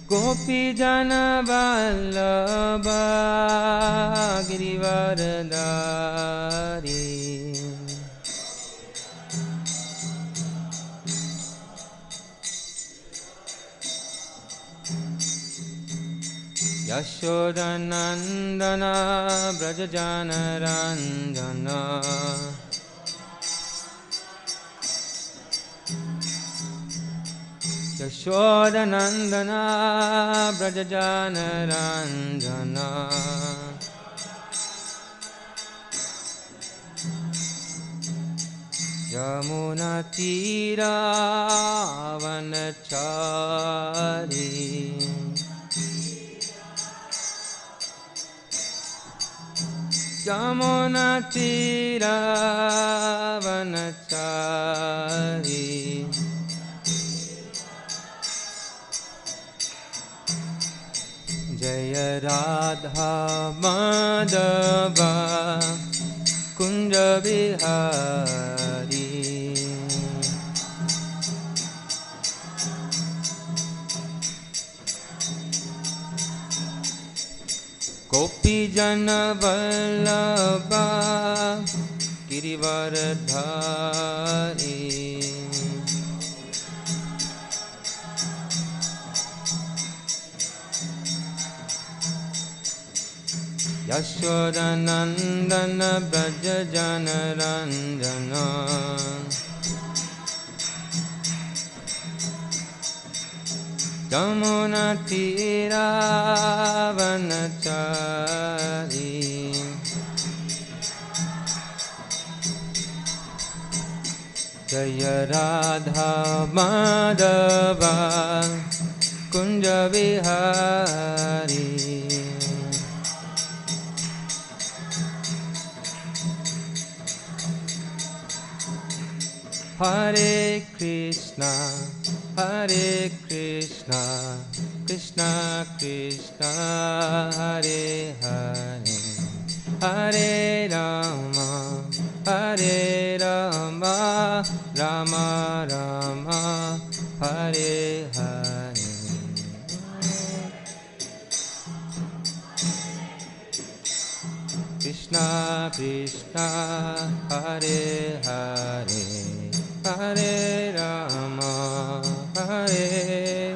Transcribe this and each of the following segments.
Gopi jana vallabha girivaradhari Yashodanandana brajajana ranjana Yashodanandana brajajana ranjana Yamuna tira vanachari Yamuna tira vanachari Jaya Radha Madhava Kunja Vihari Gopi Jana Vallabha Girivaradhari Yashodanandana brajajana ranjana Yamuna tira vanachari Jaya Radha Madhava Kunja Vihari Hare Krishna, Krishna Krishna, Hare Hare, Hare Rama, Rama Rama, Hare Hare. Krishna Krishna, Hare Hare. Hare Rama, Hare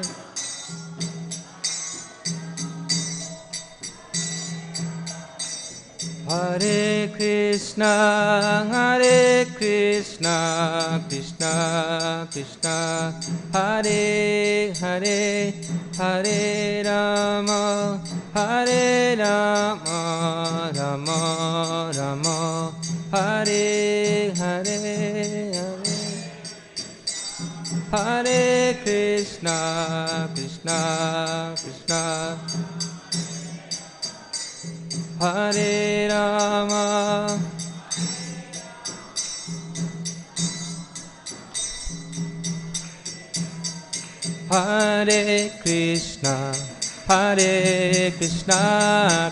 Hare Krishna, Krishna Krishna, Hare Hare, Hare Rama, Rama Rama, Hare Hare. Hare Krishna, Krishna Krishna, Hare Rama, Hare Krishna,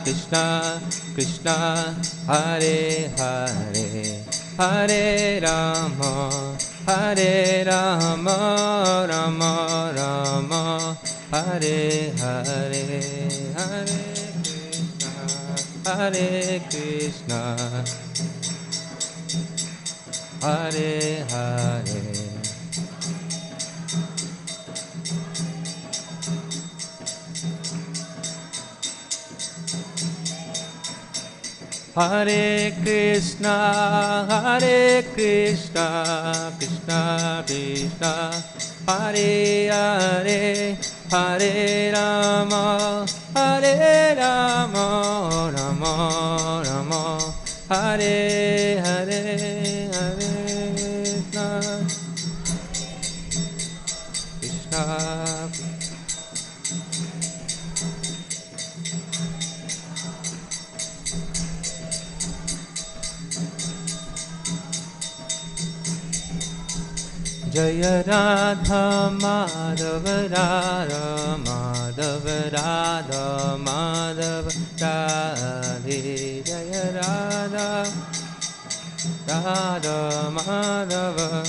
Krishna Krishna, Hare Hare, Hare Rama, Rama Rama, Hare Hare, Hare Krishna, Hare Hare. Hare Krishna, Krishna Krishna, Hare Hare, Hare Rama, Rama Rama, Hare Hare, Hare Krishna, Jaya Radha Madhava Radha Madhava Radha Madhava Radhe Jaya Radha Radha Madhava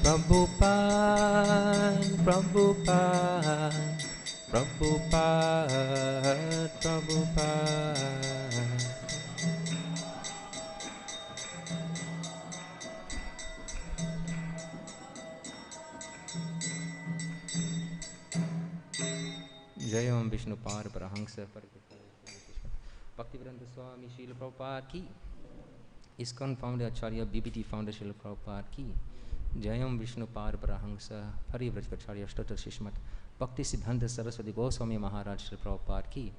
Prabhupada, Prabhupada, Prabhupada, Prabhupada. Jai Om Vishnu Par Parahamsa Bhaktivedanta Swami Srila Prabhupada ki. ISKCON founder Acharya BBT founder Srila Prabhupada ki. Jai Om Vishnu Par Parahamsa Parivrajacharya Shtotra Shishmat Bhakti Siddhanta Saraswati Goswami Maharaj Srila Prabhupada ki.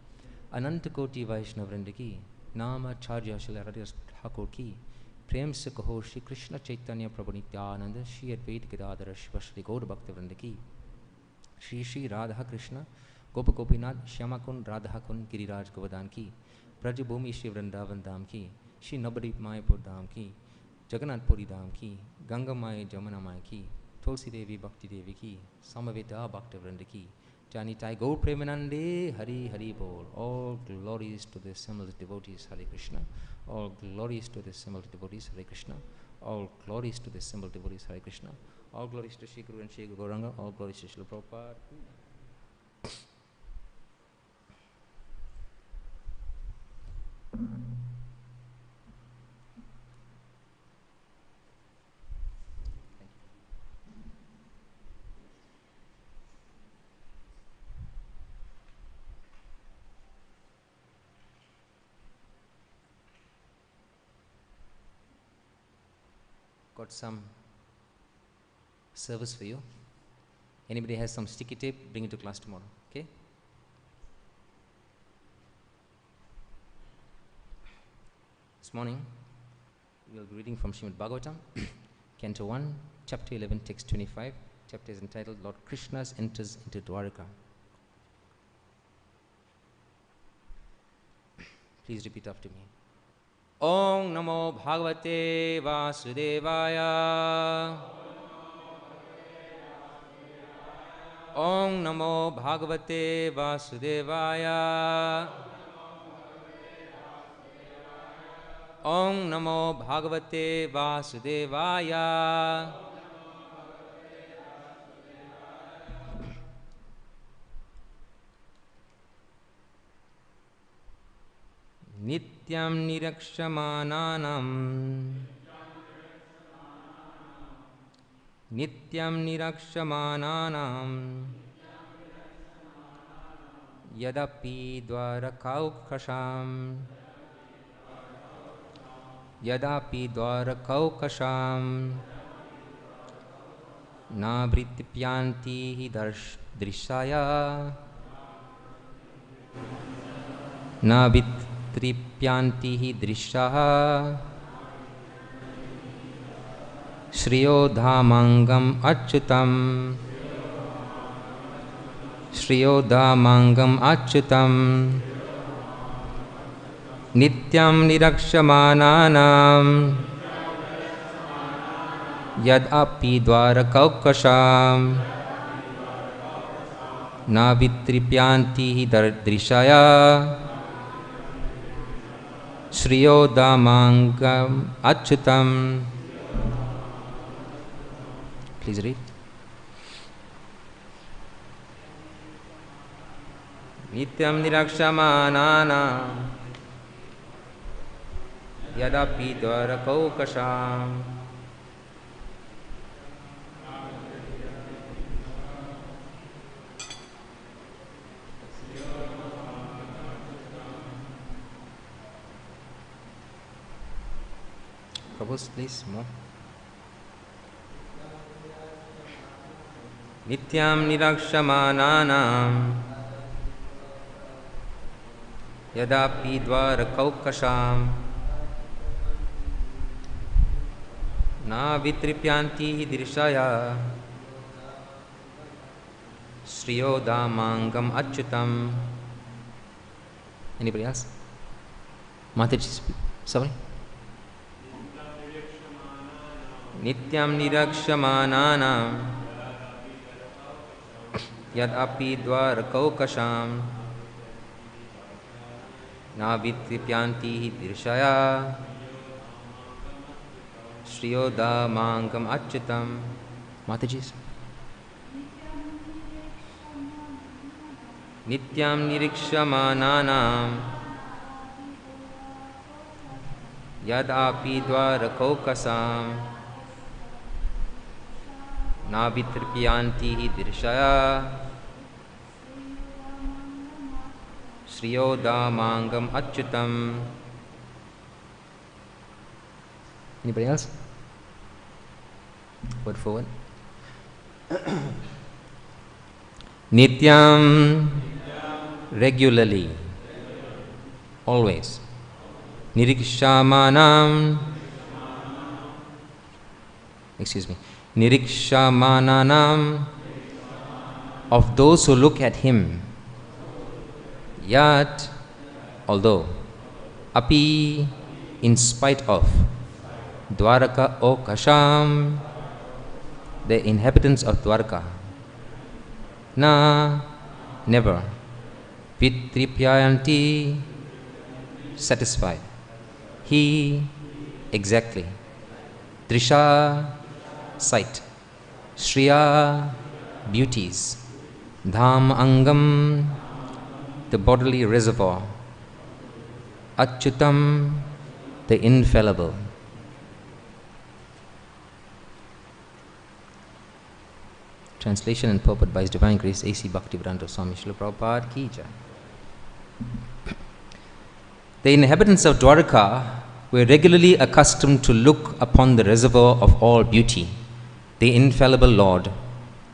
Ananta Koti Vaishnava Vrinda ki. Nama Acharya Srila Radha Thakur ki. Prem se kaho Shri Krishna Chaitanya Prabhu Nityananda Shri Advaita Gadadhara Shiva Shri Gaur Bhakta Vrinda ki. Shri Shri Radha Krishna Gopa Gopinath Shyamakun Radha Kun Giriraj Govardhan ki. Braj Bhumi Shri Vrindavan Dham ki. Shri Nabadip Mayapur Dham ki. Jagannath Puri Dham ki. Ganga Maya Jamuna Maya ki. Tulsi Devi Bhakti Devi ki. Samaveta Bhakta Vrinda ki. Janitai Gaur Premanande Hari Hari Bol. All glories to the assembled devotees Hare Krishna. All glories to the assembled devotees Hare Krishna. All glories to the assembled devotees Hare Krishna. All glories to Shri Guru and Shri Guru Gauranga. All glories to Srila Prabhupada. Got some service for you. Anybody has some sticky tape, bring it to class tomorrow, okay? This morning, we will be reading from Srimad Bhagavatam, Canto 1, Chapter 11, Text 25. Chapter is entitled, Lord Krishna Enters into Dvāraka. Please repeat after me. Om Namo Bhagavate Vasudevaya. Om Namo Bhagavate Vasudevaya. Om Namo Bhagavate Vasudevaya. Nityam nirīkṣamāṇānāṁ. Nityam nirīkṣamāṇānāṁ. Yadapi dvārakā-okasām. Yadapi dvārakā-okasām. Na vitṛpyanti dṛśaḥ. Na vitṛpyanti dṛśaḥ. śriyo dhāmāṅgam acyutam. śriyo dhāmāṅgam acyutam. nityaṁ nirīkṣamāṇānāṁ. yadapi dvārakā-okasām. na vitṛpyanti dṛśaḥ. śriyo dhāmāṅgam acyutam. Please read. Nityam nirīkṣamāṇānāṁ. Yadapi dvārakā-okasām. Prabhus, please, more. Nityaṁ nirīkṣamāṇānāṁ. Yadapi dvārakā-okasām. Na vitṛpyanti dṛśaḥ. śriyo dhāmāṅgam acyutam. Anybody else? Mataji, sorry. Nityam nirīkṣamāṇānāṁ. Yadapi dvārakā-okasām. Na vitṛpyanti dṛśaḥ. śriyo dhāmāṅgam acyutam. Mataji's. Nityaṁ nirīkṣamāṇānāṁ yadāpi dvārakā-okasām na vitṛpyanti dṛśaḥ śriyo dhāmāṅgam acyutam. Anybody else? Word for word. Nityam, regularly, always. Nirīkṣamāṇānāṁ, nirīkṣamāṇānāṁ, of those who look at him. Yat, although. Api, in spite of. dvārakā-okasām, the inhabitants of Dvāraka. Na, never. vitṛpyanti, satisfied. He, exactly. dṛśaḥ, sight. śriyaḥ, beauties. dhāma-aṅgam, the bodily reservoir. acyutam, the infallible. Translation and purport by His Divine Grace A.C. Bhaktivedanta Swami Srila Prabhupada Ki Jai. The inhabitants of Dwaraka were regularly accustomed to look upon the reservoir of all beauty, the infallible Lord,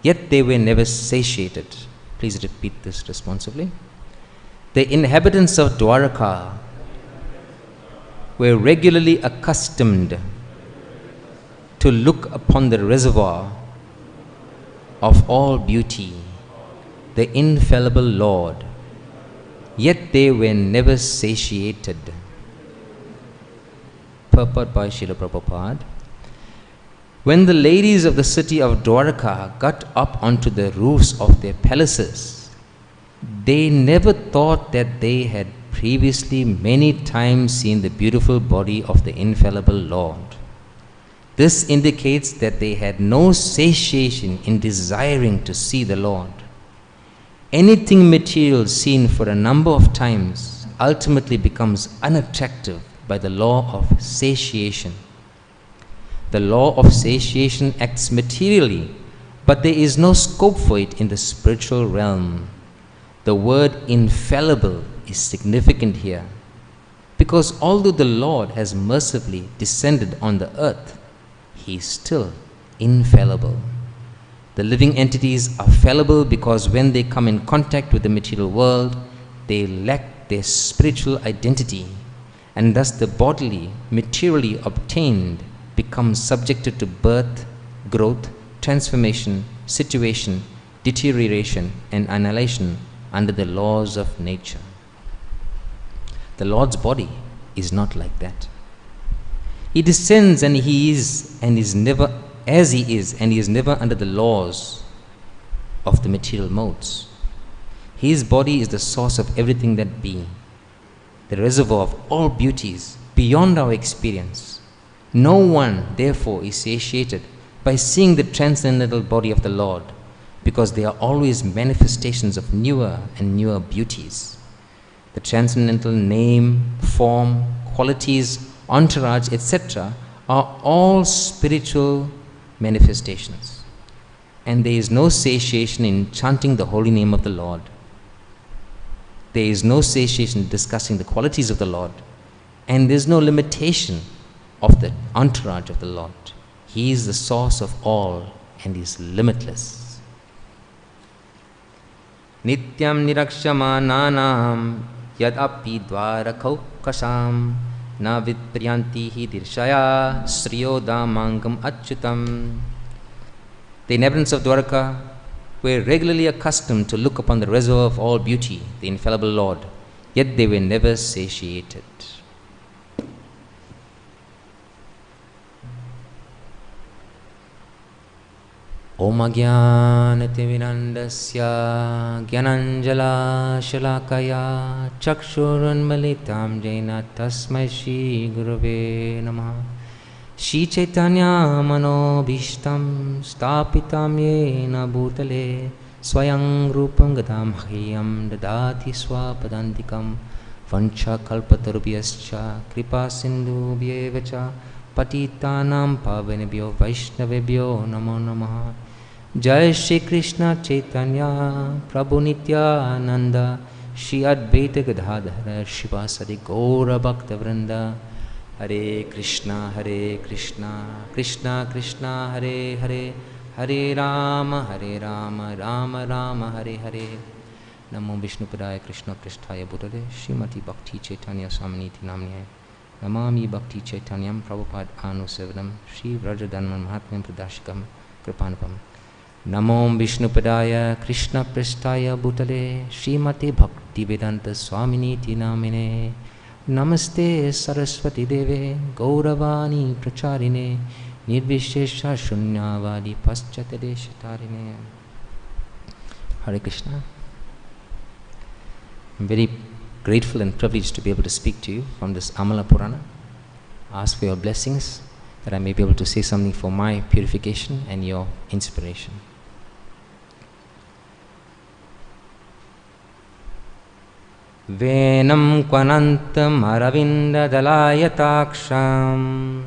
yet they were never satiated. Please repeat this responsively. The inhabitants of Dwaraka were regularly accustomed to look upon the reservoir of all beauty, the infallible Lord, yet they were never satiated. Purport by Srila Prabhupada. When the ladies of the city of Dwaraka got up onto the roofs of their palaces, they never thought that they had previously many times seen the beautiful body of the infallible Lord. This indicates that they had no satiation in desiring to see the Lord. Anything material seen for a number of times ultimately becomes unattractive by the law of satiation. The law of satiation acts materially, but there is no scope for it in the spiritual realm. The word infallible is significant here, because although the Lord has mercifully descended on the earth, He is still infallible. The living entities are fallible because when they come in contact with the material world, they lack their spiritual identity, and thus the bodily, materially obtained, becomes subjected to birth, growth, transformation, situation, deterioration, and annihilation under the laws of nature. The Lord's body is not like that. He descends and He is never under the laws of the material modes. His body is the source of everything that be, the reservoir of all beauties beyond our experience. No one, therefore, is satiated by seeing the transcendental body of the Lord, because they are always manifestations of newer and newer beauties. The transcendental name, form, qualities, entourage, etc. are all spiritual manifestations, and there is no satiation in chanting the holy name of the Lord. There is no satiation in discussing the qualities of the Lord, and there is no limitation of the entourage of the Lord. He is the source of all and is limitless. Nityaṁ nirīkṣamāṇānāṁ yadapi dvārakā-okasām na vitṛpyanti dṛśaḥ śriyo dhāmāṅgam acyutam. The inhabitants of Dwaraka were regularly accustomed to look upon the reservoir of all beauty, the infallible Lord, yet they were never satiated. Om ajñānatimirandasya gyananjala shalakaya chakshurunmalitam jena tasmai shri gurave namaha. Shri Chaitanya Manobhishtam Stapitam Yena Bhutale Swayam Rupam Gadam Hayam Dadati Swapadantikam Vancha Kalpatarubhyascha Kripa Sindhu Bhyevacha Patitanam Pavanebhyo Vaishnavebhyo Namo Namaha. Jai Shri Krishna Chaitanya Prabhu Nityananda Shri Advaita Gadadhara Shivasadi Gaura Bhakta Vrinda. Hare Krishna Krishna Krishna Hare Hare Hare Rama Rama Rama Hare Hare. Namo Vishnupadaya Krishna Pristhaya Bhutale Srimati Bhakti Chaitanya Swaminiti Namnaya Namami Bhakti Chaitanyam Prabhupada Anusevanam Shri Vrajadanman Mahatmyam Pradashikam Kripanapam. Namo Vishnupadaya Krishna Pristhaya Bhutale Srimati Bhakti Vedanta Swaminiti Namine. Namaste Saraswati Deve Gauravani Pracharine Nirvishesha Shunyavadi Paschatadeshatarine. Hare Krishna. I'm very grateful and privileged to be able to speak to you from this Amala Purana. Ask for your blessings that I may be able to say something for my purification and your inspiration. Venam Kwanantam Aravinda Dalayataksam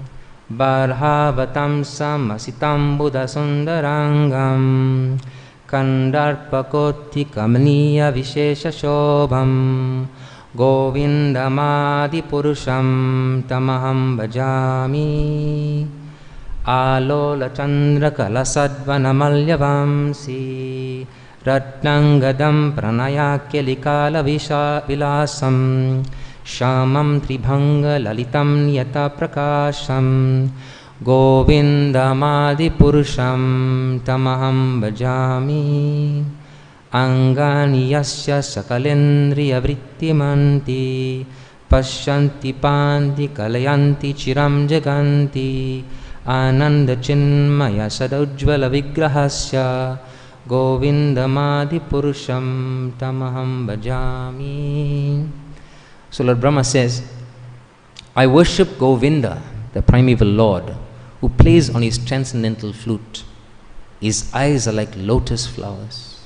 Barhavatam Samasitam Buddha Sundarangam Kandarpakoti Kamaniya Vishesha Shobham Govindamadi Purusham Tamaham Bhajami Alola Chandra Kalasadvanamalyavamsi Ratnangadam Pranayakyalikala Vilasam Shamam Tribhanga Lalitam Yata Prakasham Govindamadi Purusham Tamaham Bhajami Angani Yasya Sakalendriya Vrittimanti Pashyanti Panti Kalayanti Chiram Jaganti Ananda Chinmaya Sadujvala Vigrahasya Govindamadi Purusham Tamaham Bhajami. So Lord Brahma says, I worship Govinda, the primeval Lord, who plays on his transcendental flute. His eyes are like lotus flowers.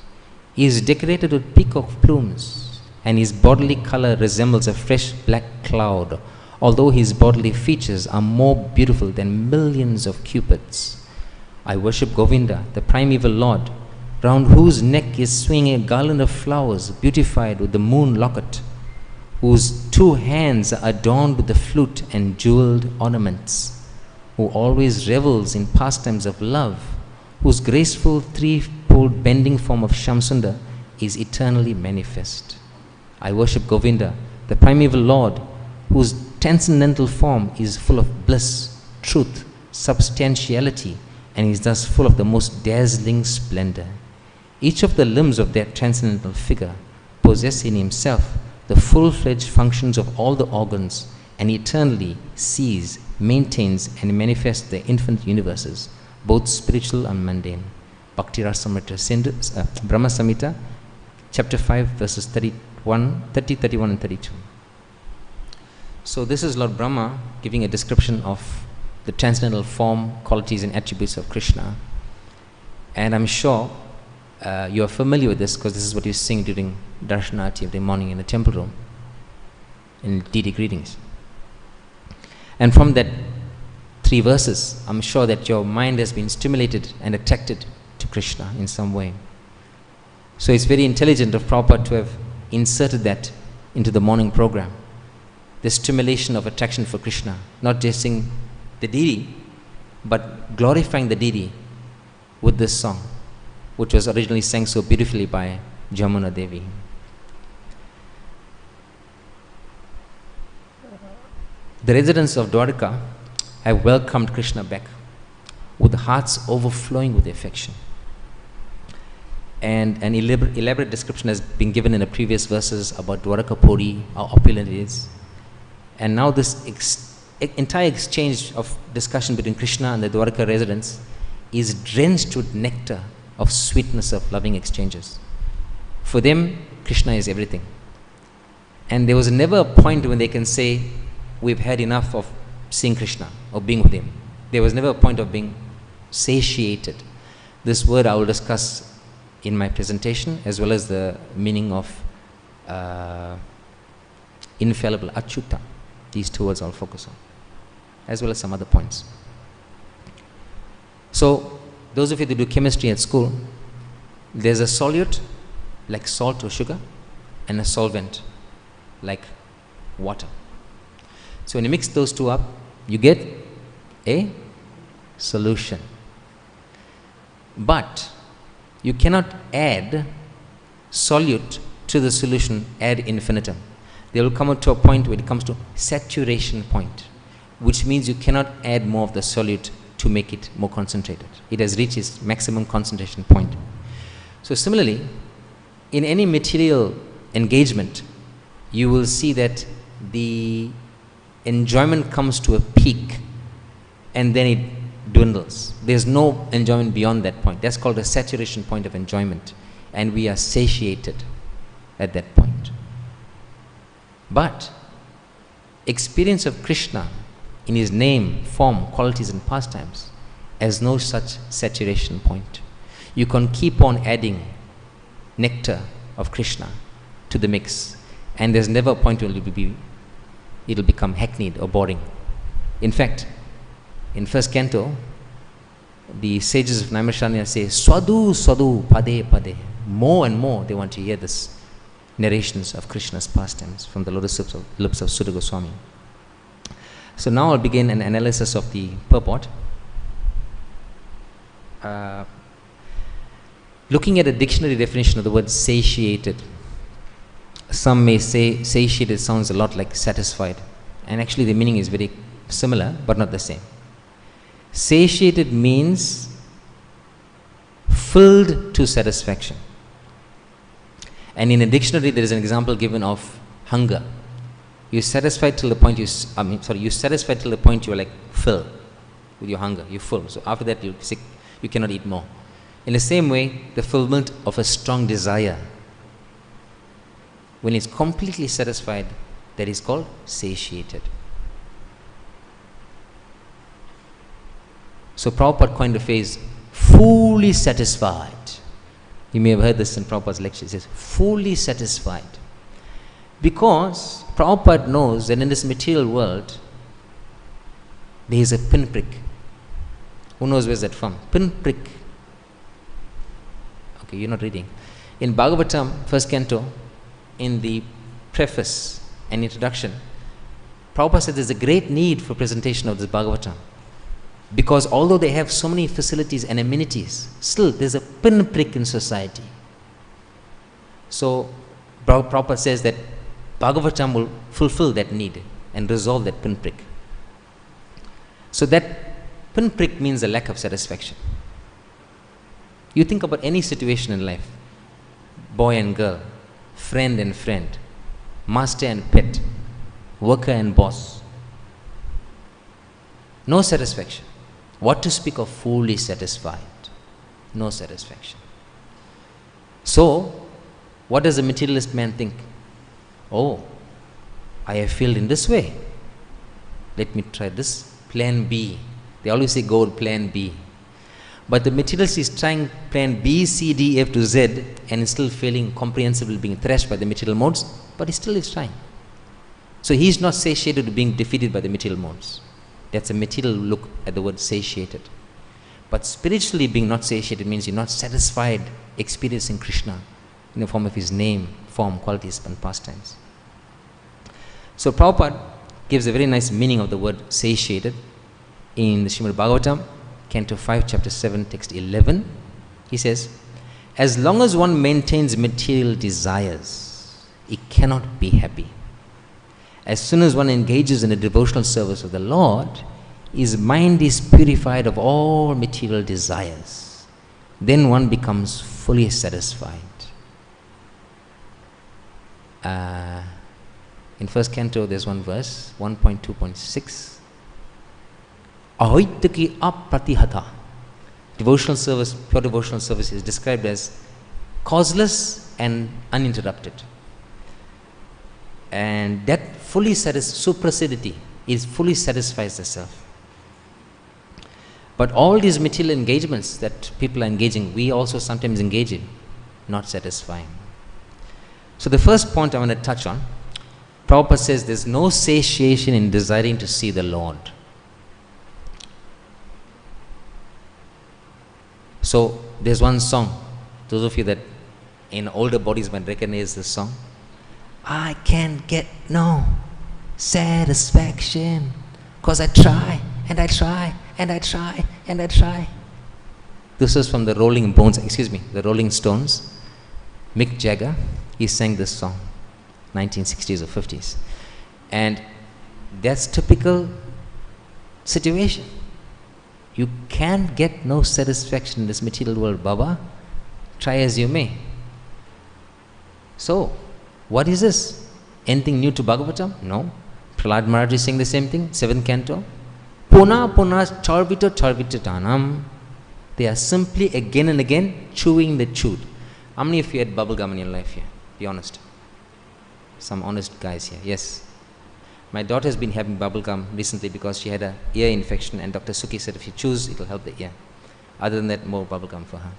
He is decorated with peacock plumes, and his bodily color resembles a fresh black cloud, although his bodily features are more beautiful than millions of cupids. I worship Govinda, the primeval Lord, round whose neck is swinging a garland of flowers beautified with the moon locket, whose 2 hands are adorned with the flute and jeweled ornaments, who always revels in pastimes of love, whose graceful 3-fold bending form of Shamsundar is eternally manifest. I worship Govinda, the primeval Lord, whose transcendental form is full of bliss, truth, substantiality, and is thus full of the most dazzling splendor. Each of the limbs of that transcendental figure possess in himself the full-fledged functions of all the organs, and eternally sees, maintains, and manifests the infinite universes, both spiritual and mundane. Bhakti Rasamrita, Brahma Samhita, chapter 5, verses 30, 31 and 32. So this is Lord Brahma giving a description of the transcendental form, qualities and attributes of Krishna. And I'm sure you are familiar with this because this is what you sing during Darshanati of the morning in the temple room, in deity greetings. And from that 3 verses, I'm sure that your mind has been stimulated and attracted to Krishna in some way. So it's very intelligent of Prabhupada to have inserted that into the morning program. The stimulation of attraction for Krishna, not just sing the deity, but glorifying the deity with this song, which was originally sang so beautifully by Jamuna Devi. The residents of Dwaraka have welcomed Krishna back with hearts overflowing with affection. And an elaborate description has been given in the previous verses about Dwarakapuri, how opulent it is. And now this entire exchange of discussion between Krishna and the Dwaraka residents is drenched with nectar of sweetness of loving exchanges. For them, Krishna is everything. And there was never a point when they can say, we've had enough of seeing Krishna or being with him. There was never a point of being satiated. This word I will discuss in my presentation, as well as the meaning of infallible, acyutam. These two words I'll focus on, as well as some other points. So, those of you who do chemistry at school, there's a solute like salt or sugar, and a solvent like water. So when you mix those two up, you get a solution. But you cannot add solute to the solution ad infinitum. They will come up to a point where it comes to saturation point, which means you cannot add more of the solute to make it more concentrated. It has reached its maximum concentration point. So similarly, in any material engagement, you will see that the enjoyment comes to a peak and then it dwindles. There's no enjoyment beyond that point. That's called a saturation point of enjoyment, and we are satiated at that point. But experience of Krishna in his name, form, qualities and pastimes has no such saturation point. You can keep on adding nectar of Krishna to the mix, and there's never a point where it'll become hackneyed or boring. In fact, in first canto, the sages of Naimisharanya say, Swadu, Swadu, Pade, Pade. More and more they want to hear this narrations of Krishna's pastimes from the lotus lips of Sutta Goswami. So now I'll begin an analysis of the purport. Looking at a dictionary definition of the word satiated, some may say satiated sounds a lot like satisfied, and actually the meaning is very similar but not the same. Satiated means filled to satisfaction. And in a dictionary there is an example given of hunger. You're satisfied till the point you're satisfied till the point you're like full with your hunger. You're full. So after that you're sick. You cannot eat more. In the same way, the fulfillment of a strong desire, when it's completely satisfied, that is called satiated. So Prabhupada coined the phrase, fully satisfied. You may have heard this in Prabhupada's lectures. He says, fully satisfied. Because Prabhupada knows that in this material world, there is a pinprick. Who knows where's that from? Pinprick. Okay, you're not reading. In Bhagavatam, first canto, in the preface and introduction, Prabhupada said there's a great need for presentation of this Bhagavatam. Because although they have so many facilities and amenities, still there's a pinprick in society. So Prabhupada says that Bhagavatam will fulfill that need and resolve that pinprick. So that pinprick means a lack of satisfaction. You think about any situation in life, boy and girl, friend and friend, master and pet, worker and boss. No satisfaction. What to speak of fully satisfied? No satisfaction. So, what does a materialist man think? Oh, I have failed in this way. Let me try this. Plan B. They always say go with plan B. But the materialist is trying plan B, C, D, F to Z and is still failing comprehensively, being thrashed by the material modes, but he still is trying. So he is not satiated to being defeated by the material modes. That's a material look at the word satiated. But spiritually being not satiated means you're not satisfied experiencing Krishna in the form of his name, form, qualities and pastimes. So Prabhupada gives a very nice meaning of the word satiated in the Srimad Bhagavatam, Canto 5, Chapter 7, Text 11. He says, as long as one maintains material desires, he cannot be happy. As soon as one engages in a devotional service of the Lord, his mind is purified of all material desires. Then one becomes fully satisfied. In first canto, there's one verse, 1.2.6. Ahoitaki apratihata. Devotional service, pure devotional service is described as causeless and uninterrupted. And that fully supracity is fully satisfies the self. But all these material engagements that people are engaging, we also sometimes engage in, not satisfying. So the first point I want to touch on, Prabhupada says there's no satiation in desiring to see the Lord. So there's one song, those of you that in older bodies might recognize this song. I can't get no satisfaction, 'cause I try and I try and I try and I try. This is from the the Rolling Stones. Mick Jagger, he sang this song, 1960s or 50s. And that's typical situation. You can't get no satisfaction in this material world, Baba. Try as you may. So, what is this? Anything new to Bhagavatam? No. Prahlad Maharaj is saying the same thing, 7th canto. Puna puna charvita tanam. They are simply again and again chewing the chewed. How many of you had bubble gum in your life here? Be honest. Some honest guys here. Yes. My daughter has been having bubble gum recently because she had an ear infection, and Dr. Suki said if you chews, it will help the ear. Other than that, more bubble gum for her.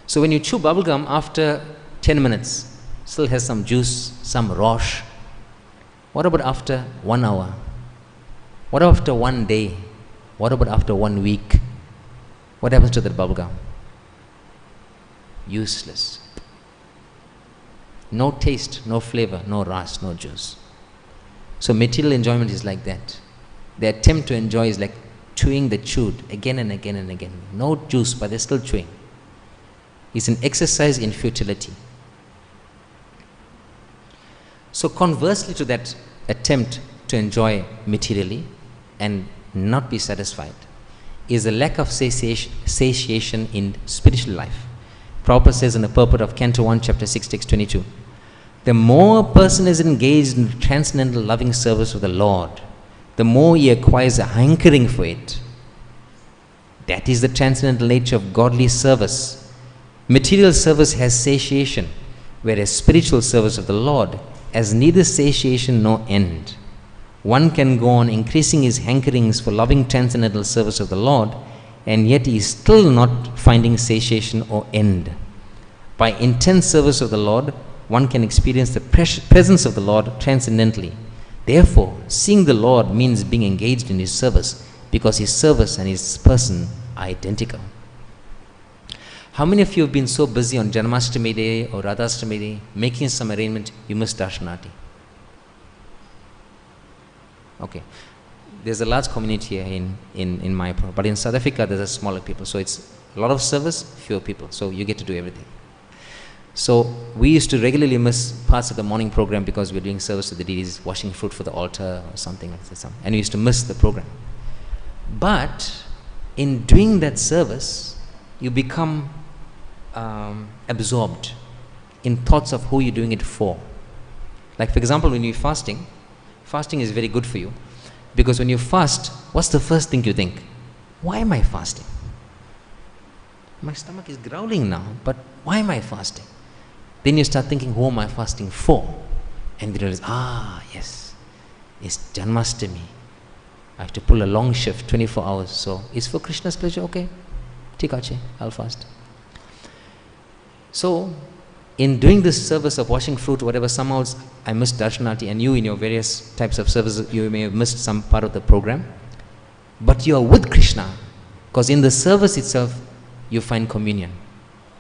So when you chew bubble gum, after 10 minutes, still has some juice, some rosh. What about after 1 hour? What about after 1 day? What about after 1 week? What happens to that bubble gum? Useless. No taste, no flavor, no ras, no juice. So material enjoyment is like that. The attempt to enjoy is like chewing the chewed again and again and again. No juice, but they're still chewing. It's an exercise in futility. So conversely to that attempt to enjoy materially and not be satisfied is a lack of satiation in spiritual life. Prabhupada says in the Purport of Canto 1, Chapter 6, Text 22, the more a person is engaged in transcendental loving service of the Lord, the more he acquires a hankering for it. That is the transcendental nature of godly service. Material service has satiation, whereas spiritual service of the Lord has neither satiation nor end. One can go on increasing his hankerings for loving transcendental service of the Lord, and yet he is still not finding satiation or end. By intense service of the Lord, one can experience the presence of the Lord transcendently. Therefore, seeing the Lord means being engaged in his service, because his service and his person are identical. How many of you have been so busy on Janmashtami Day or Radhashtami Day making some arrangement you missed Darshanati? Okay. There's a large community here in Mayapur, but in South Africa there's a smaller people, so it's a lot of service, fewer people, so you get to do everything. So we used to regularly miss parts of the morning program because we were doing service to the deities, washing fruit for the altar or something like that, and we used to miss the program. But in doing that service, you become absorbed in thoughts of who you're doing it for. Like for example, when you're fasting is very good for you, because when you fast, what's the first thing you think? Why am I fasting? My stomach is growling now, but why am I fasting? Then you start thinking, who am I fasting for? And you realize, yes, it's Janmashtami. I have to pull a long shift, 24 hours. So it's for Krishna's pleasure, okay. Tikache, I'll fast. So in doing this service of washing fruit, whatever, somehow I missed Darshanati, and you in your various types of services, you may have missed some part of the program. But you are with Krishna, because in the service itself, you find communion.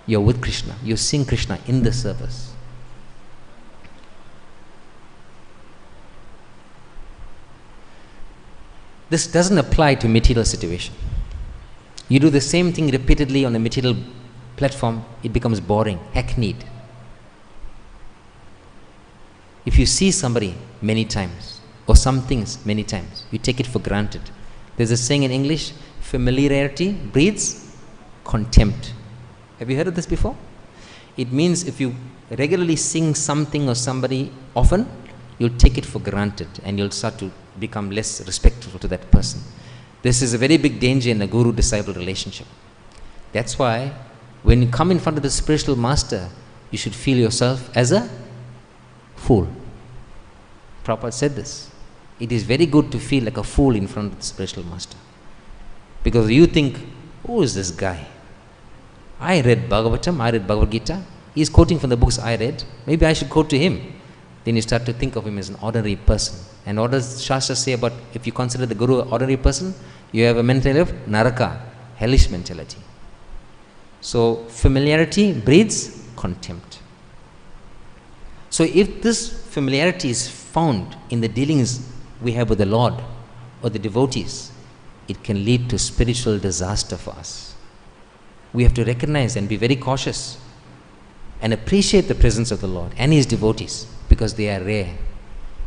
You're with Krishna. You're seeing Krishna in the service. This doesn't apply to material situation. You do the same thing repeatedly on a material platform, it becomes boring, hackneyed. If you see somebody many times, or some things many times, you take it for granted. There's a saying in English, familiarity breeds contempt. Have you heard of this before? It means if you regularly sing something or somebody often, you'll take it for granted and you'll start to become less respectful to that person. This is a very big danger in a guru-disciple relationship. That's why when you come in front of the spiritual master, you should feel yourself as a fool. Prabhupada said this. It is very good to feel like a fool in front of the spiritual master. Because you think, who is this guy? I read Bhagavatam, I read Bhagavad Gita. He's quoting from the books I read. Maybe I should quote to him. Then you start to think of him as an ordinary person. And what does Shastra say about if you consider the Guru an ordinary person? You have a mentality of naraka, hellish mentality. So familiarity breeds contempt. So if this familiarity is found in the dealings we have with the Lord or the devotees, it can lead to spiritual disaster for us. We have to recognize and be very cautious and appreciate the presence of the Lord and His devotees, because they are rare.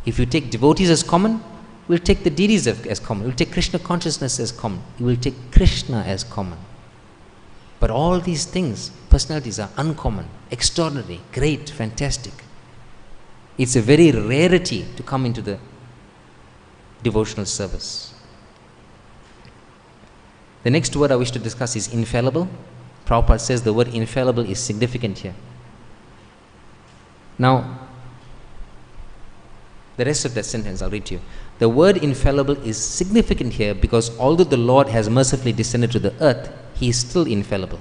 If you take devotees as common, we'll take the deities as common. We'll take Krishna consciousness as common. We will take Krishna as common. But all these things, personalities, are uncommon, extraordinary, great, fantastic. It's a very rarity to come into the devotional service. The next word I wish to discuss is infallible. Prabhupada says the word infallible is significant here. Now, the rest of that sentence I'll read to you. The word infallible is significant here because although the Lord has mercifully descended to the earth, He is still infallible.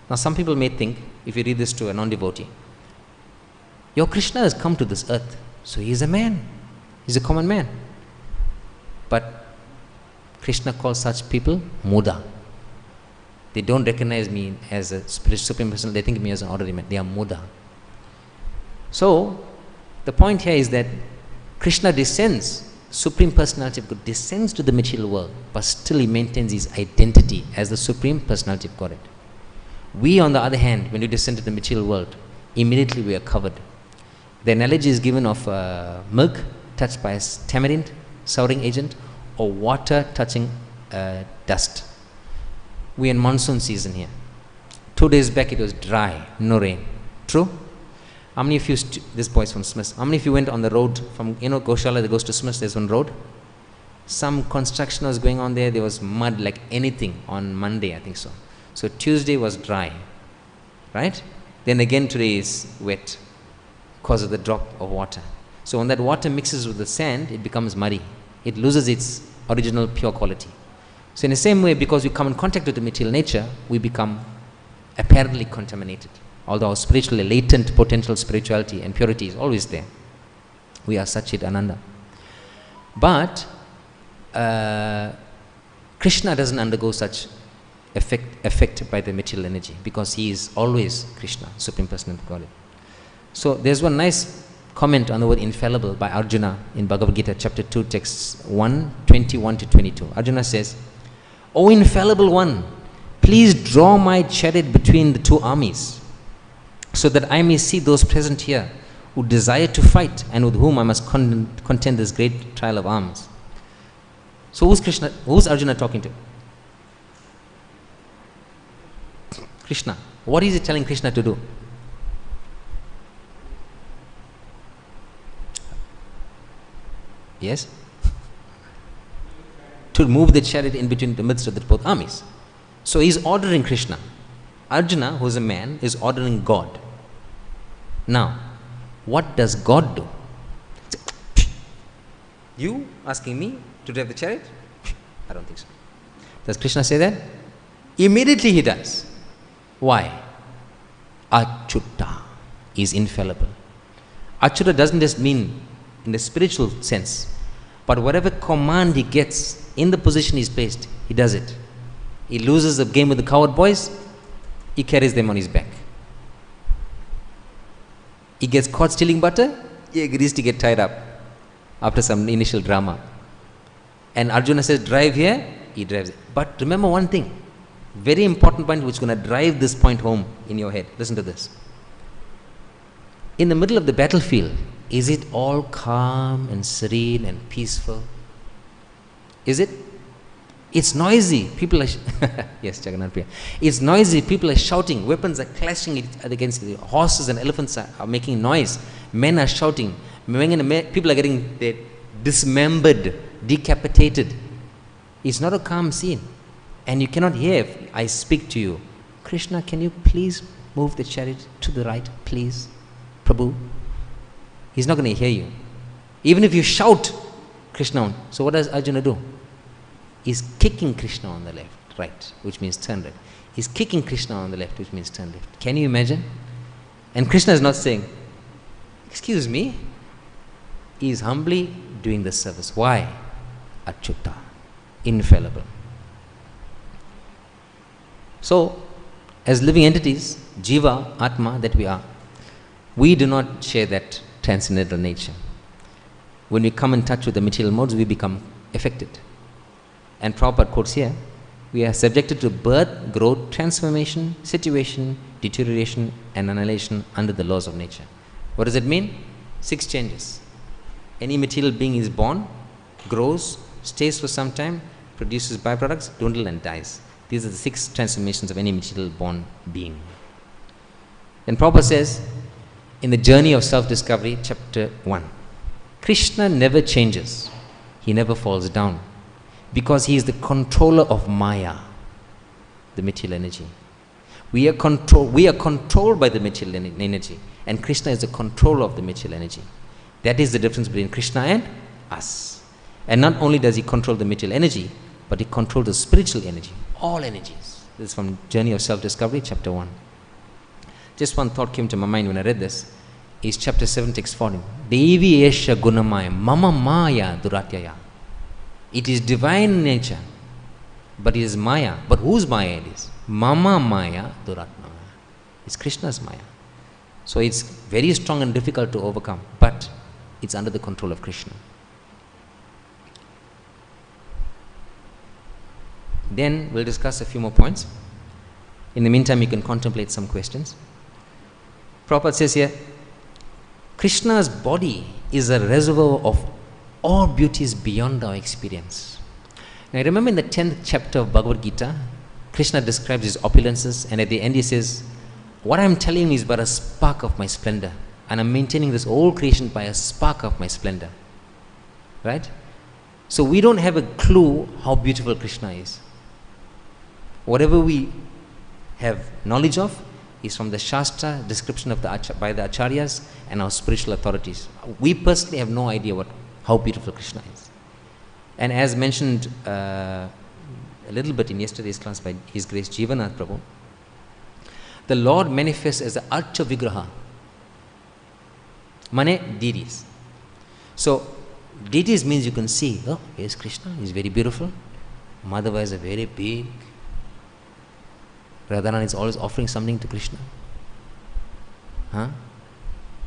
Now some people may think, if you read this to a non-devotee, your Krishna has come to this earth, so he is a man. He's a common man. But Krishna calls such people muda. They don't recognize me as a spiritual supreme person. They think of me as an ordinary man. They are muda. So the point here is that Krishna descends, Supreme Personality of God descends to the material world, but still he maintains his identity as the Supreme Personality of Godhead. We, on the other hand, when we descend to the material world, immediately we are covered. The analogy is given of milk touched by a tamarind, souring agent, or water touching dust. We are in monsoon season here. 2 days back it was dry, no rain. True? How many of you, this boy is from Smith, how many of you went on the road from, Goshala that goes to Smith, there's one road? Some construction was going on there, there was mud like anything on Monday, I think so. So Tuesday was dry, right? Then again today is wet because of the drop of water. So when that water mixes with the sand, it becomes muddy. It loses its original pure quality. So in the same way, because we come in contact with the material nature, we become apparently contaminated. Although our spiritually latent potential spirituality and purity is always there. We are Satchit Ananda. But Krishna doesn't undergo such effect by the material energy because he is always Krishna, Supreme Personality of Godhead. So there's one nice comment on the word infallible by Arjuna in Bhagavad Gita chapter 2 texts 1:21-22. Arjuna says, O infallible one, please draw my chariot between the two armies, so that I may see those present here who desire to fight and with whom I must contend this great trial of arms. So who's Arjuna talking to? Krishna. What is he telling Krishna to do? Yes? To move the chariot in between the midst of the both armies. So he is ordering Krishna. Arjuna, who is a man, is ordering God. Now, what does God do? You asking me to drive the chariot? I don't think so. Does Krishna say that? Immediately he does. Why? Acyuta is infallible. Acyuta doesn't just mean in the spiritual sense, but whatever command he gets in the position he's placed, he does it. He loses the game with the coward boys, he carries them on his back. He gets caught stealing butter, he agrees to get tied up after some initial drama. And Arjuna says, drive here, he drives it. But remember one thing, very important point which is going to drive this point home in your head. Listen to this. In the middle of the battlefield, is it all calm and serene and peaceful? Is it? It's noisy. People are yes, Jagannath Priya. It's noisy. People are shouting. Weapons are clashing against the horses and elephants are making noise. Men are shouting. People are getting dismembered, decapitated. It's not a calm scene. And you cannot hear if I speak to you, Krishna, can you please move the chariot to the right, please, Prabhu? He's not going to hear you. Even if you shout Krishna. So what does Arjuna do? He's kicking Krishna on the left. right, which means turn right. He's kicking Krishna on the left, which means turn left. Can you imagine? And Krishna is not saying, excuse me. He is humbly doing the service. Why? Acyuta, infallible. So, as living entities, Jiva, Atma, that we are, we do not share that transcendental nature. When we come in touch with the material modes, we become affected. And Prabhupada quotes here, we are subjected to birth, growth, transformation, situation, deterioration and annihilation under the laws of nature. What does it mean? 6 changes. Any material being is born, grows, stays for some time, produces byproducts, dwindles and dies. These are the 6 transformations of any material born being. Then Prabhupada says, in the journey of self-discovery, chapter 1, Krishna never changes. He never falls down. Because he is the controller of Maya, the material energy. We are controlled by the material energy. And Krishna is the controller of the material energy. That is the difference between Krishna and us. And not only does he control the material energy, but he controls the spiritual energy. All energies. This is from Journey of Self-Discovery, chapter 1. Just one thought came to my mind when I read this. Is chapter 7, text 14. Devi esha gunamaya mama maya duratyaya. It is divine nature, but it is Maya. But whose Maya it is? Mama Maya Duratma. It's Krishna's Maya. So it's very strong and difficult to overcome, but it's under the control of Krishna. Then we'll discuss a few more points. In the meantime, you can contemplate some questions. Prabhupada says here, Krishna's body is a reservoir of all beauties beyond our experience. Now, I remember in the 10th chapter of Bhagavad Gita, Krishna describes his opulences, and at the end he says, what I am telling you is but a spark of my splendor, and I am maintaining this whole creation by a spark of my splendor. Right? So we don't have a clue how beautiful Krishna is. Whatever we have knowledge of is from the Shastra description of by the Acharyas and our spiritual authorities. We personally have no idea how beautiful Krishna is. And as mentioned a little bit in yesterday's class by His Grace Jivanath Prabhu, the Lord manifests as the Archa Vigraha, mane deities. So deities means you can see, oh, here's Krishna, he's very beautiful. Madhava is a very big. Radharani is always offering something to Krishna.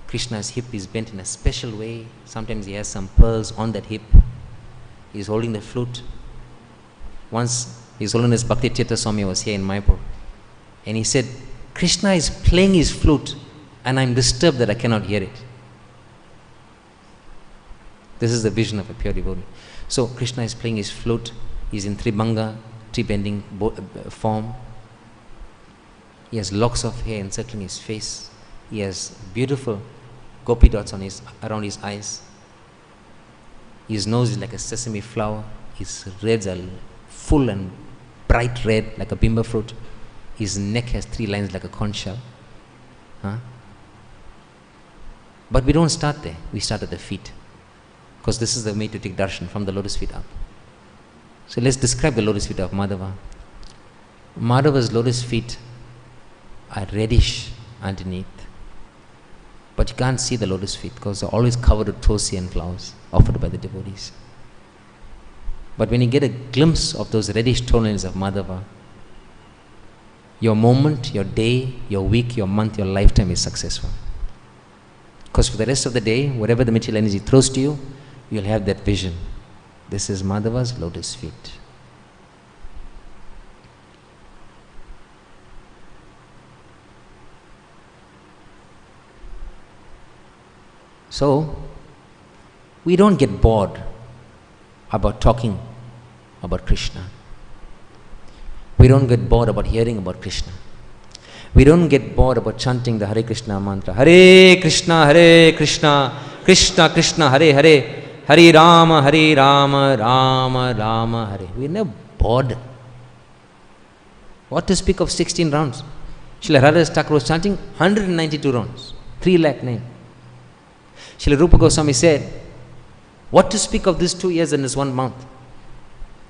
Krishna's hip is bent in a special way. Sometimes he has some pearls on that hip. He's holding the flute. Once His Holiness Bhakti Tirtha Swami was here in Mayapur, and he said, Krishna is playing his flute and I'm disturbed that I cannot hear it. This is the vision of a pure devotee. So Krishna is playing his flute. He's in Tribhanga, tree-bending form. He has locks of hair encircling his face. He has beautiful gopi dots on around his eyes. His nose is like a sesame flower. His reds are full and bright red like a bimba fruit. His neck has 3 lines like a conch shell. But we don't start there. We start at the feet. Because this is the way to take darshan, from the lotus feet up. So let's describe the lotus feet of Madhava. Madhava's lotus feet are reddish underneath. But you can't see the lotus feet because they're always covered with tulsi and flowers offered by the devotees. But when you get a glimpse of those reddish toenails of Madhava, your moment, your day, your week, your month, your lifetime is successful. Because for the rest of the day, whatever the material energy throws to you, you'll have that vision. This is Madhava's lotus feet. So, we don't get bored about talking about Krishna. We don't get bored about hearing about Krishna. We don't get bored about chanting the Hare Krishna mantra. Hare Krishna, Krishna Krishna, Hare Hare, Hare Rama, Rama Rama, Hare. We're never bored. What to speak of 16 rounds? Srila Radha Thakur was chanting 192 rounds, 3 lakh name. Srila Rupa Goswami said, what to speak of this 2 years and this 1 month?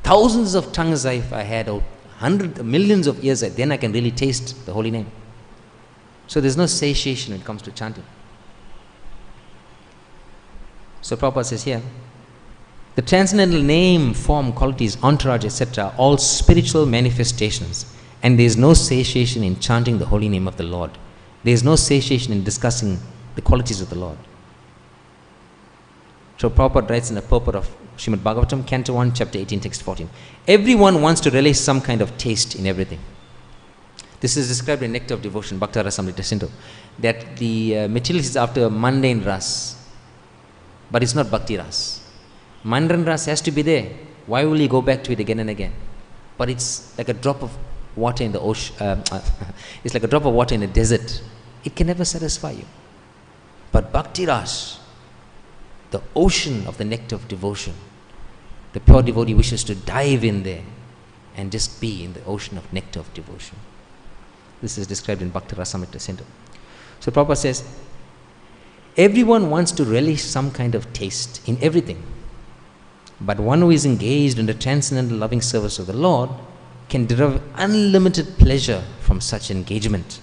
Thousands of tongues I had out, millions of years, then I can really taste the holy name. So there's no satiation when it comes to chanting. So Prabhupada says here, the transcendental name, form, qualities, entourage, etc. are all spiritual manifestations, and there is no satiation in chanting the holy name of the Lord. There is no satiation in discussing the qualities of the Lord. So Prabhupada writes in the Purport of Srimad Bhagavatam, Canto 1, Chapter 18, Text 14. Everyone wants to relish some kind of taste in everything. This is described in Nectar of Devotion, Bhakta Rasamrita Sindhu, that the material is after mundane ras, but it's not bhakti ras. Mundane ras has to be there. Why will you go back to it again and again? But it's like a drop of water in the ocean. It's like a drop of water in a desert. It can never satisfy you. But bhakti ras, the ocean of the nectar of devotion, the pure devotee wishes to dive in there and just be in the ocean of nectar of devotion. This is described in Bhakti Rasamrita Sindhu. So Prabhupada says, everyone wants to relish some kind of taste in everything. But one who is engaged in the transcendental loving service of the Lord can derive unlimited pleasure from such engagement.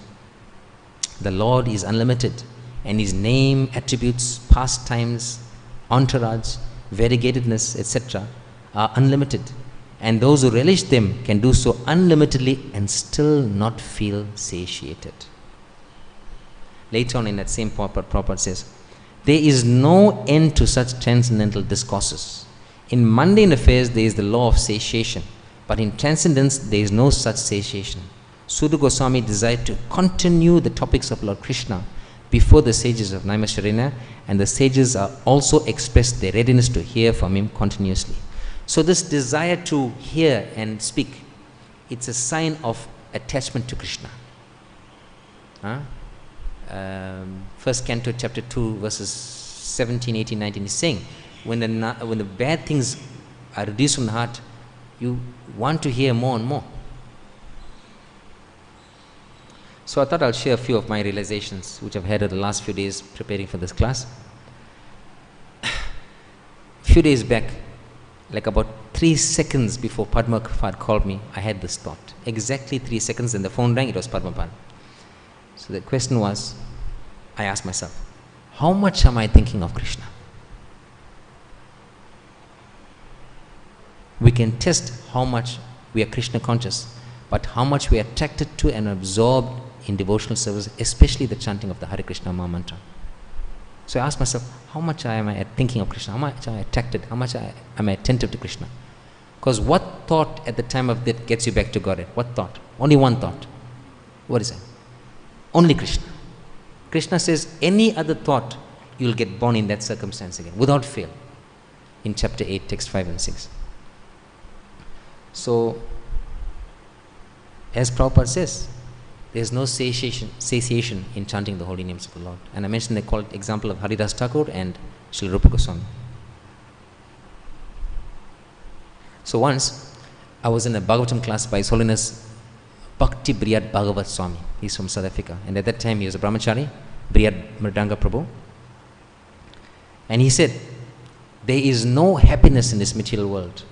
The Lord is unlimited, and His name, attributes, pastimes, entourage, variegatedness, etc. are unlimited. And those who relish them can do so unlimitedly and still not feel satiated. Later on in that same purport, Prabhupada says, there is no end to such transcendental discourses. In mundane affairs, there is the law of satiation, but in transcendence, there is no such satiation. Suda Goswami desired to continue the topics of Lord Krishna before the sages of Naimisharanya, and the sages are also expressed their readiness to hear from him continuously. So this desire to hear and speak, it's a sign of attachment to Krishna. First Canto, Chapter 2, verses 17, 18, 19 is saying, when the bad things are reduced from the heart, you want to hear more and more. So I thought I'll share a few of my realizations which I've had in the last few days preparing for this class. A few days back, like about 3 seconds before Padma had called me, I had this thought. Exactly 3 seconds, and the phone rang, it was Padma. So the question was, I asked myself, how much am I thinking of Krishna? We can test how much we are Krishna conscious, but how much we are attracted to and absorbed in devotional service, especially the chanting of the Hare Krishna Maha Mantra. So I asked myself, how much am I thinking of Krishna? How much am I attracted? How much am I attentive to Krishna? Because what thought at the time of death gets you back to Godhead? What thought? Only one thought. What is it? Only Krishna. Krishna says any other thought, you will get born in that circumstance again, without fail. In chapter 8, text 5 and 6. So, as Prabhupada says, there is no satiation in chanting the holy names of the Lord. And I mentioned the example of Haridas Thakur and Srila Rupa Goswami. So once, I was in a Bhagavatam class by His Holiness Bhakti Briyad Bhagavat Swami. He's from South Africa. And at that time, he was a brahmachari, Briyad Mridanga Prabhu. And he said, there is no happiness in this material world,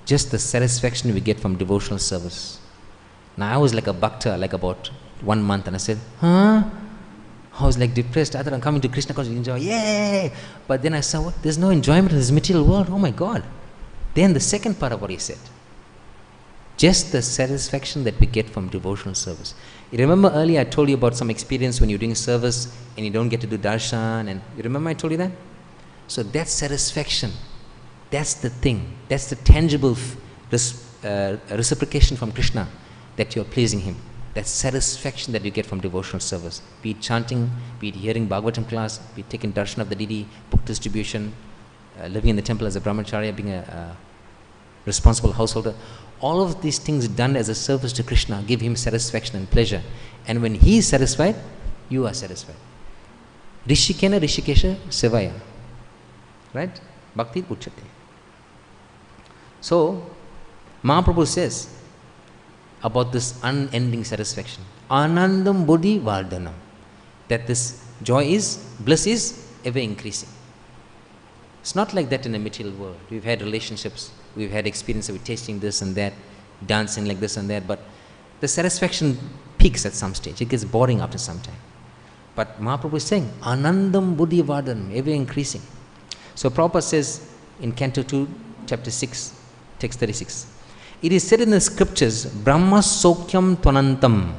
just the satisfaction we get from devotional service. Now I was like a bhakta, like about 1 month, and I said, I was like depressed. I thought I'm coming to Krishna consciousness, enjoy, yay! But then I saw, what? There's no enjoyment in this material world, oh my God. Then the second part of what he said, just the satisfaction that we get from devotional service. You remember earlier I told you about some experience when you're doing service and you don't get to do darshan, and you remember I told you that? So that satisfaction, that's the thing, that's the tangible reciprocation from Krishna, that you're pleasing Him. That satisfaction that you get from devotional service, be it chanting, be it hearing Bhagavatam class, be it taking darshan of the deity, book distribution, living in the temple as a brahmacharya, being a responsible householder. All of these things done as a service to Krishna give Him satisfaction and pleasure. And when He is satisfied, you are satisfied. Rishikena Rishikesha Sevaya. Right? Bhakti Uchati. So, Mahaprabhu says about this unending satisfaction, Anandam Bodhi Vardhanam, that this joy is, bliss is ever increasing. It's not like that in the material world. We've had relationships, we've had experience of tasting this and that, dancing like this and that, but the satisfaction peaks at some stage. It gets boring after some time. But Mahaprabhu is saying, Anandam Buddhi Vardhanam, ever increasing. So Prabhupada says in Canto 2, Chapter 6, Text 36, it is said in the scriptures, Brahma Sokyam Tvanantam,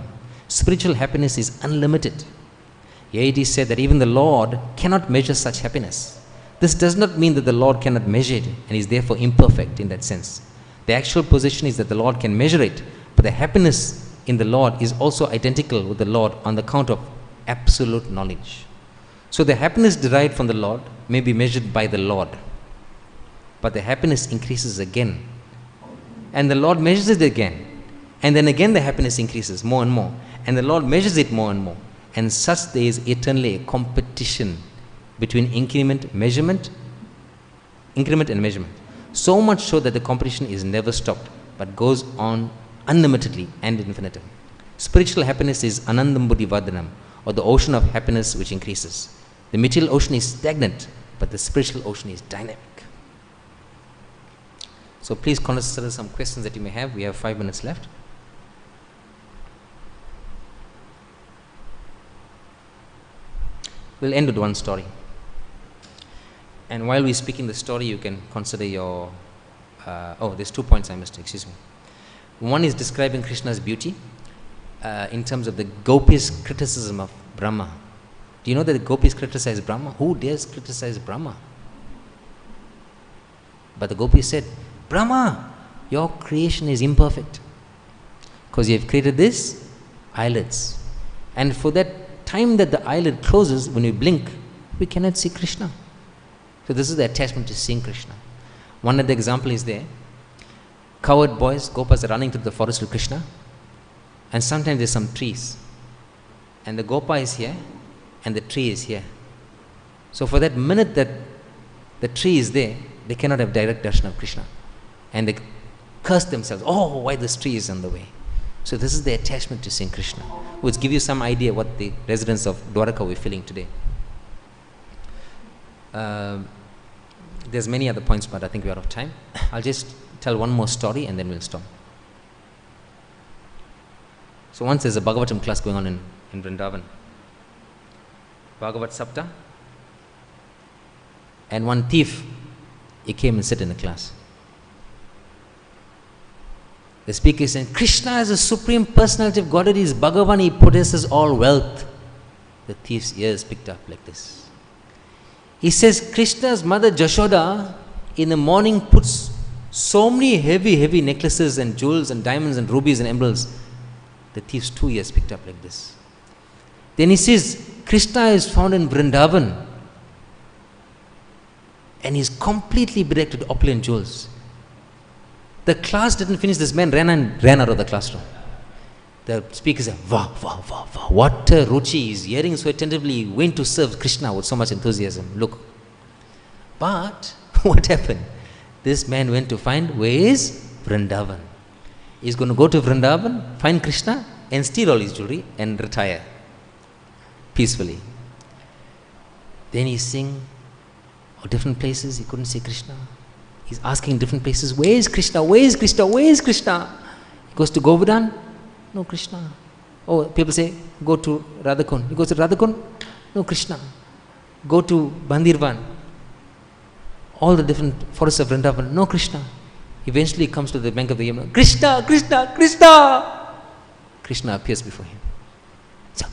spiritual happiness is unlimited. Yea, it is said that even the Lord cannot measure such happiness. This does not mean that the Lord cannot measure it and is therefore imperfect in that sense. The actual position is that the Lord can measure it, but the happiness in the Lord is also identical with the Lord on the count of absolute knowledge. So the happiness derived from the Lord may be measured by the Lord, but the happiness increases again. And the Lord measures it again. And then again the happiness increases more and more. And the Lord measures it more and more. And such there is eternally a competition between increment and measurement. So much so that the competition is never stopped, but goes on unlimitedly and infinitum. Spiritual happiness is Anandam Buddhi Vardhanam, or the ocean of happiness which increases. The material ocean is stagnant, but the spiritual ocean is dynamic. So please consider some questions that you may have. We have 5 minutes left. We'll end with one story. And while we're speaking the story, you can consider your... there's 2 points I missed, excuse me. One is describing Krishna's beauty in terms of the gopis' criticism of Brahma. Do you know that the gopis criticize Brahma? Who dares criticize Brahma? But the gopis said, Brahma, your creation is imperfect because you have created this eyelids, and for that time that the eyelid closes, when we blink, we cannot see Krishna. So this is the attachment to seeing Krishna. One of the example is there. Cowherd boys, gopas are running through the forest with Krishna, and sometimes there's some trees, and the gopa is here and the tree is here. So for that minute that the tree is there, they cannot have direct darshan of Krishna. And they curse themselves, oh, why this tree is on the way. So this is the attachment to seeing Krishna, which give you some idea what the residents of Dwaraka were feeling today. There's many other points, but I think we're out of time. I'll just tell one more story and then we'll stop. So once there's a Bhagavatam class going on in Vrindavan. Bhagavat Sapta. And one thief, he came and sat in the class. The speaker is saying, Krishna is the supreme personality of Godhead, he is Bhagavan, he possesses all wealth. The thief's ears picked up like this. He says, Krishna's mother Jashoda in the morning puts so many heavy necklaces and jewels and diamonds and rubies and emeralds. The thief's 2 ears picked up like this. Then he says, Krishna is found in Vrindavan and he's completely bedecked with opulent jewels. The class didn't finish. This man ran out of the classroom. The speaker said, Wah, wah, wah, wah. What a ruchi. He's hearing so attentively. He went to serve Krishna with so much enthusiasm. Look. But what happened? This man went to find, where is Vrindavan? He's going to go to Vrindavan, find Krishna and steal all his jewelry and retire peacefully. Then he's seeing different places. He couldn't see Krishna. He's asking different places, where is Krishna? Where is Krishna? Where is Krishna? He goes to Govardhan, no Krishna. Oh, people say, go to Radhakund. He goes to Radhakund, no Krishna. Go to Bandirvan, all the different forests of Vrindavan, no Krishna. Eventually he comes to the bank of the Yamuna, Krishna, Krishna, Krishna! Krishna appears before him. So,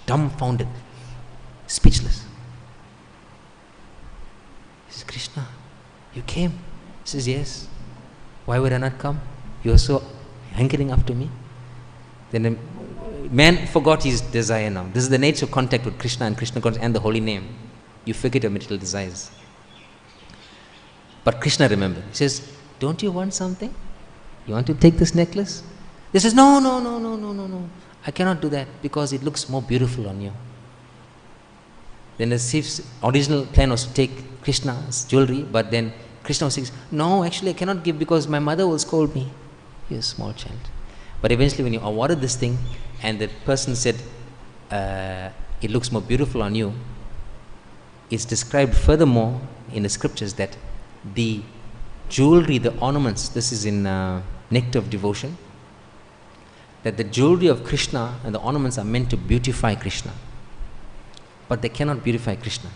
dumbfounded, speechless. Krishna, you came? He says, yes. Why would I not come? You are so hankering after me. Then the man forgot his desire now. This is the nature of contact with Krishna and Krishna and the holy name. You forget your material desires. But Krishna remembered. He says, don't you want something? You want to take this necklace? He says, no. I cannot do that because it looks more beautiful on you. Then the thief's original plan was to take Krishna's jewelry, but then Krishna was saying, no, actually I cannot give because my mother will scold me. You're a small child. But eventually when you awarded this thing and the person said, it looks more beautiful on you, it's described furthermore in the scriptures that the jewelry, the ornaments, this is in Nectar of Devotion, that the jewelry of Krishna and the ornaments are meant to beautify Krishna. But they cannot beautify Krishna.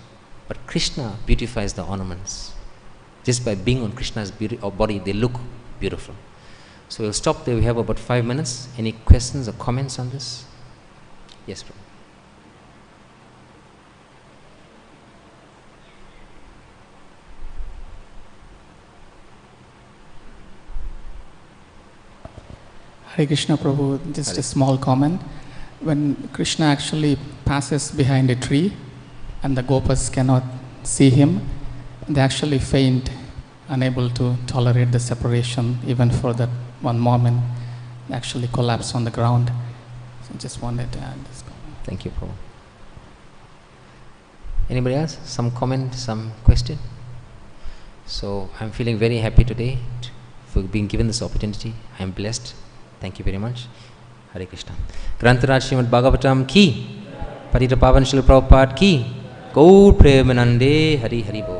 But Krishna beautifies the ornaments. Just by being on Krishna's body, they look beautiful. So we'll stop there. We have about 5 minutes. Any questions or comments on this? Yes, bro. Hare Krishna Prabhu, just a small comment. When Krishna actually passes behind a tree and the gopas cannot see him, they actually faint, unable to tolerate the separation even for that one moment. They actually collapse on the ground. So just wanted to add this comment. Thank you, Prabhu. Anybody else? Some comment, some question? So I'm feeling very happy today for being given this opportunity. I am blessed. Thank you very much. Hare Krishna. Grantaraj Srimad Bhagavatam ki, Patita Pavan Srila Prabhupada ki, Gaur Premanande Hari Hari Bo.